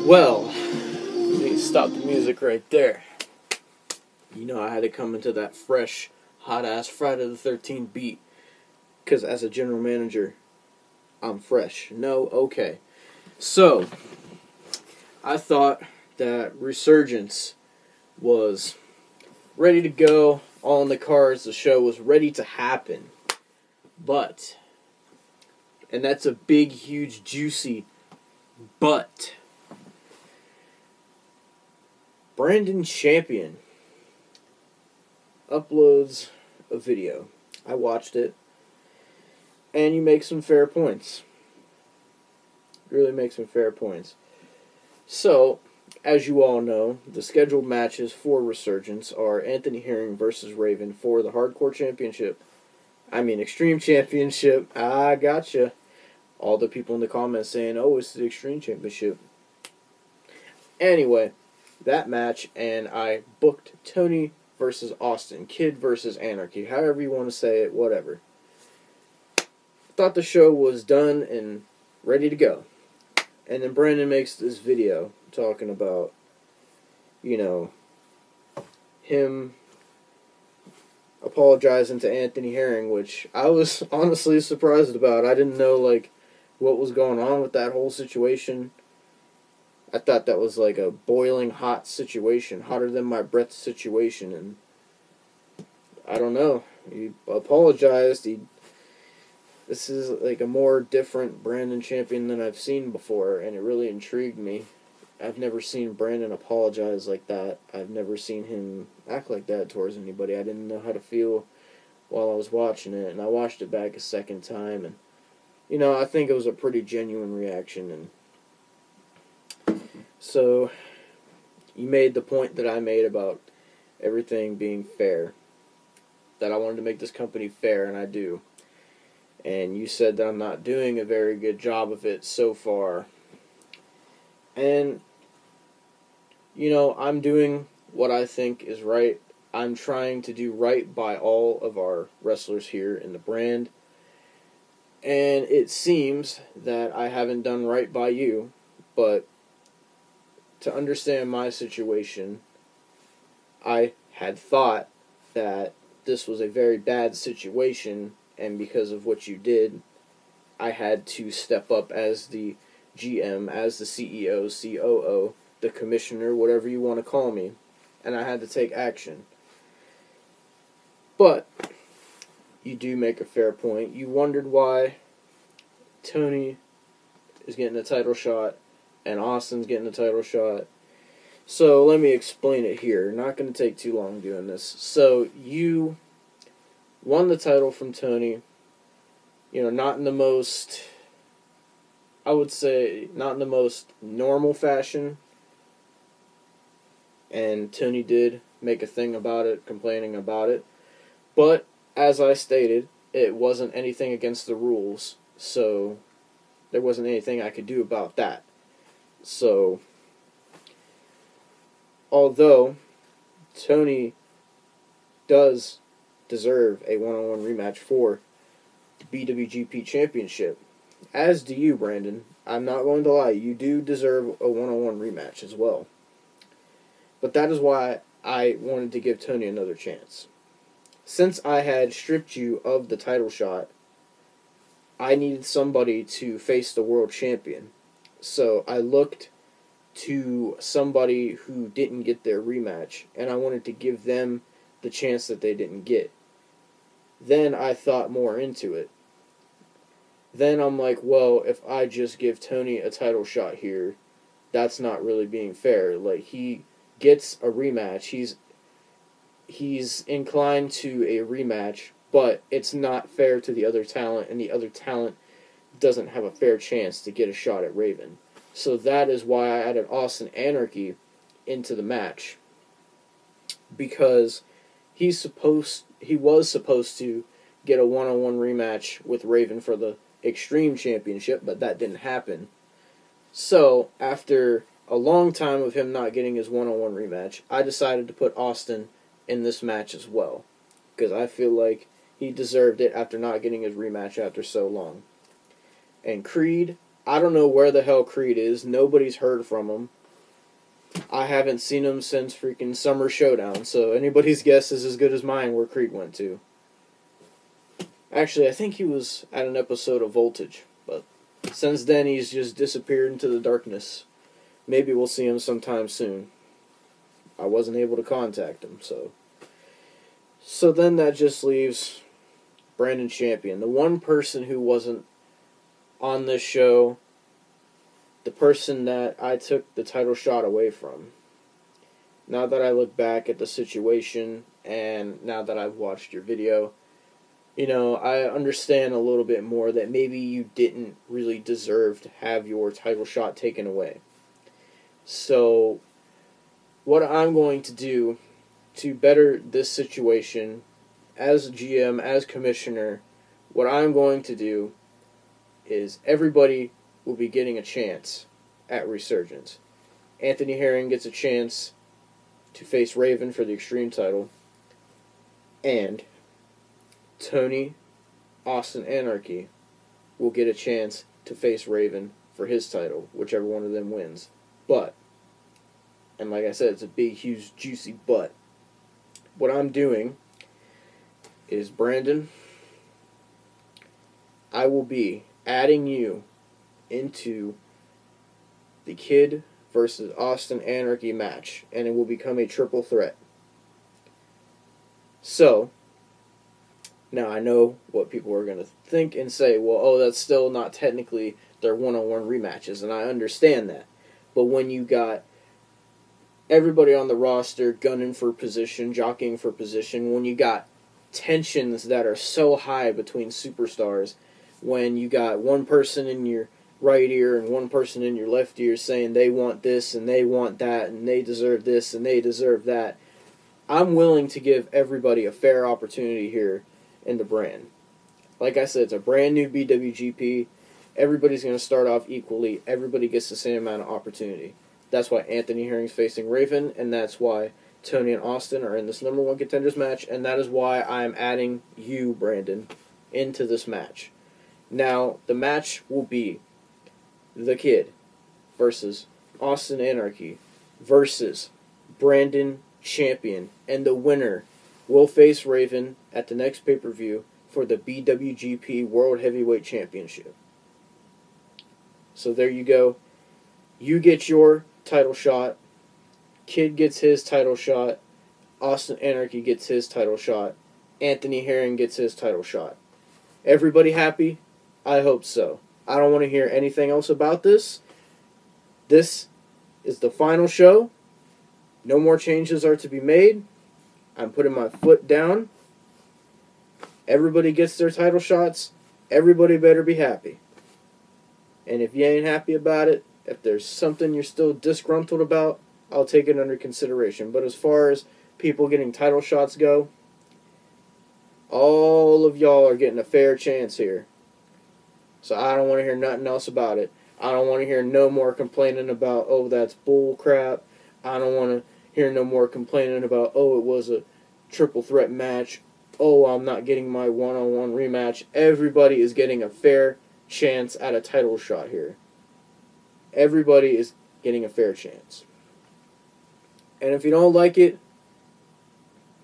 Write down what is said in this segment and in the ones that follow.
Well, let me stop the music right there. You know I had to come into that fresh, hot-ass Friday the 13th beat. Because as a general manager, I'm fresh. No, okay. So, I thought that Resurgence was ready to go, all in the cards, the show was ready to happen. But, and that's a big, huge, juicy but, Brandon Champion uploads a video. I watched it, and you make some fair points. Really make some fair points. So, as you all know, the scheduled matches for Resurgence are Anthony Herring versus Raven for the Hardcore Championship. Extreme Championship. I gotcha. All the people in the comments saying, oh, it's the Extreme Championship. Anyway, that match, and I booked Tony versus Austin, Kid versus Anarchy, however you want to say it, whatever. Thought the show was done and ready to go. And then Brandon makes this video talking about, him apologizing to Anthony Herring, which I was honestly surprised about. I didn't know, what was going on with that whole situation. I thought that was like a boiling hot situation, hotter than my breath situation, and I don't know. He apologized. This is like a more different Brandon Champion than I've seen before, and it really intrigued me. I've never seen Brandon apologize like that. I've never seen him act like that towards anybody. I didn't know how to feel while I was watching it, and I watched it back a second time, and I think it was a pretty genuine reaction. And so, you made the point that I made about everything being fair. That I wanted to make this company fair, and I do. And you said that I'm not doing a very good job of it so far. And, I'm doing what I think is right. I'm trying to do right by all of our wrestlers here in the brand. And it seems that I haven't done right by you, but to understand my situation, I had thought that this was a very bad situation, and because of what you did, I had to step up as the GM, as the CEO, COO, the commissioner, whatever you want to call me, and I had to take action. But you do make a fair point. You wondered why Tony is getting a title shot and Austin's getting a title shot. So let me explain it here. Not going to take too long doing this. So you won the title from Tony, not in the most, I would say, not in the most normal fashion. And Tony did make a thing about it, complaining about it. But, as I stated, it wasn't anything against the rules, so there wasn't anything I could do about that. So, although Tony does deserve a one-on-one rematch for the BWGP Championship, as do you, Brandon. I'm not going to lie, you do deserve a one-on-one rematch as well. But that is why I wanted to give Tony another chance. Since I had stripped you of the title shot, I needed somebody to face the world champion. So I looked to somebody who didn't get their rematch, and I wanted to give them the chance that they didn't get. Then I thought more into it. Then I'm like, well, if I just give Tony a title shot here, that's not really being fair. He gets a rematch. He's inclined to a rematch, but it's not fair to the other talent, and the other talent doesn't have a fair chance to get a shot at Raven. So that is why I added Austin Anarchy into the match, because he was supposed to get a one-on-one rematch with Raven for the Extreme Championship, but that didn't happen. So, after a long time of him not getting his one-on-one rematch, I decided to put Austin in this match as well, because I feel like he deserved it after not getting his rematch after so long. And Creed I don't know where the hell Creed is. Nobody's heard from him. I haven't seen him since freaking Summer Showdown, so anybody's guess is as good as mine where Creed went to. Actually, I think he was at an episode of Voltage, but since then he's just disappeared into the darkness. Maybe we'll see him sometime soon. I wasn't able to contact him, so. So then that just leaves Brandon Champion, the one person who wasn't on this show, the person that I took the title shot away from. Now that I look back at the situation, and now that I've watched your video, you know, I understand a little bit more that maybe you didn't really deserve to have your title shot taken away. So, what I'm going to do to better this situation, as GM, as commissioner, what I'm going to do is everybody will be getting a chance at Resurgence. Anthony Herring gets a chance to face Raven for the Extreme title, and Tony Austin Anarchy will get a chance to face Raven for his title, whichever one of them wins. But, and like I said, it's a big, huge, juicy but. What I'm doing is, Brandon, I will be adding you into the Kid versus Austin Anarchy match, and it will become a triple threat. So, now I know what people are going to think and say, well, oh, that's still not technically their one-on-one rematches, and I understand that. But when you got everybody on the roster gunning for position, jockeying for position, when you got tensions that are so high between superstars, when you got one person in your right ear and one person in your left ear saying they want this and they want that and they deserve this and they deserve that, I'm willing to give everybody a fair opportunity here in the brand. Like I said, it's a brand new BWGP. Everybody's going to start off equally. Everybody gets the same amount of opportunity. That's why Anthony Herring's facing Raven, and that's why Tony and Austin are in this number one contenders match, and that is why I'm adding you, Brandon, into this match. Now, the match will be The Kid versus Austin Anarchy versus Brandon Champion, and the winner will face Raven at the next pay-per-view for the BWGP World Heavyweight Championship. So there you go. You get your title shot. Kid gets his title shot. Austin Anarchy gets his title shot. Anthony Herring gets his title shot. Everybody happy? I hope so. I don't want to hear anything else about this. This is the final show. No more changes are to be made. I'm putting my foot down. Everybody gets their title shots. Everybody better be happy. And if you ain't happy about it, if there's something you're still disgruntled about, I'll take it under consideration. But as far as people getting title shots go, all of y'all are getting a fair chance here. So I don't want to hear nothing else about it. I don't want to hear no more complaining about, oh, that's bull crap. I don't want to hear no more complaining about, oh, it was a triple threat match. Oh, I'm not getting my one-on-one rematch. Everybody is getting a fair chance at a title shot here. Everybody is getting a fair chance. And if you don't like it,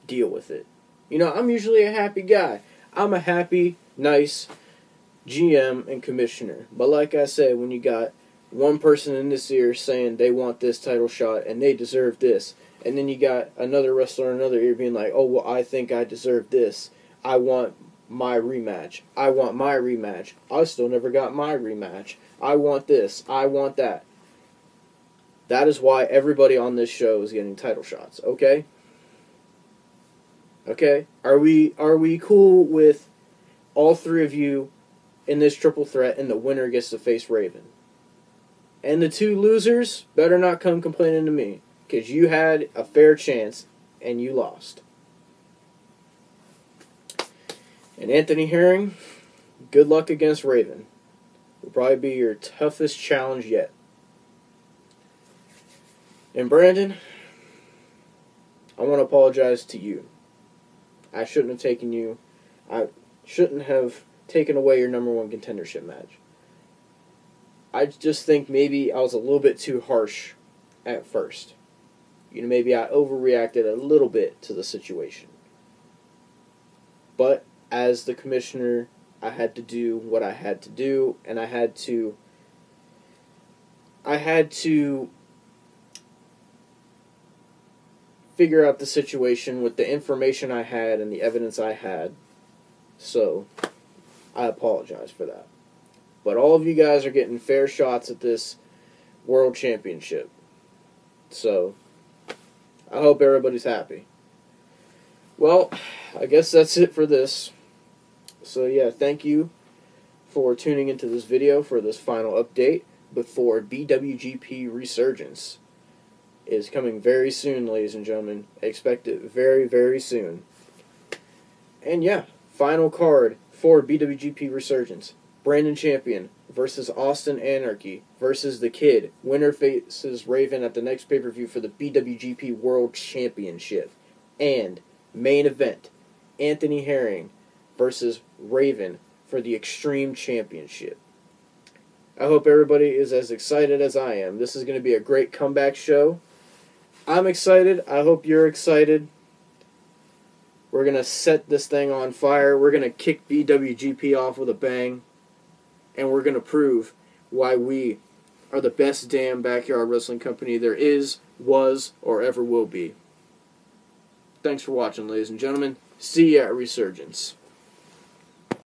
deal with it. You know, I'm usually a happy guy. I'm a happy, nice GM and commissioner. But like I said, when you got one person in this ear saying they want this title shot and they deserve this, and then you got another wrestler in another ear being like, oh, well, I think I deserve this. I want my rematch. I want my rematch. I still never got my rematch. I want this. I want that. That is why everybody on this show is getting title shots, okay? Okay? Are we cool with all three of you in this triple threat and the winner gets to face Raven? And the two losers better not come complaining to me, because you had a fair chance and you lost. And Anthony Herring, good luck against Raven. Will probably be your toughest challenge yet. And Brandon, I want to apologize to you. I shouldn't have taken away your number one contendership match. I just think maybe I was a little bit too harsh at first. Maybe I overreacted a little bit to the situation. But as the commissioner, I had to do what I had to do, and I had to figure out the situation with the information I had and the evidence I had. So, I apologize for that. But all of you guys are getting fair shots at this World Championship. So, I hope everybody's happy. Well, I guess that's it for this. So yeah, thank you for tuning into this video for this final update before BWGP Resurgence is coming very soon, ladies and gentlemen. Expect it very, very soon. And yeah, final card for BWGP Resurgence. Brandon Champion versus Austin Anarchy versus The Kid. Winner faces Raven at the next pay-per-view for the BWGP World Championship. And main event, Anthony Herring versus Raven for the Extreme Championship. I hope everybody is as excited as I am. This is going to be a great comeback show. I'm excited. I hope you're excited. We're going to set this thing on fire. We're going to kick BWGP off with a bang. And we're going to prove why we are the best damn backyard wrestling company there is, was, or ever will be. Thanks for watching, ladies and gentlemen. See ya at Resurgence.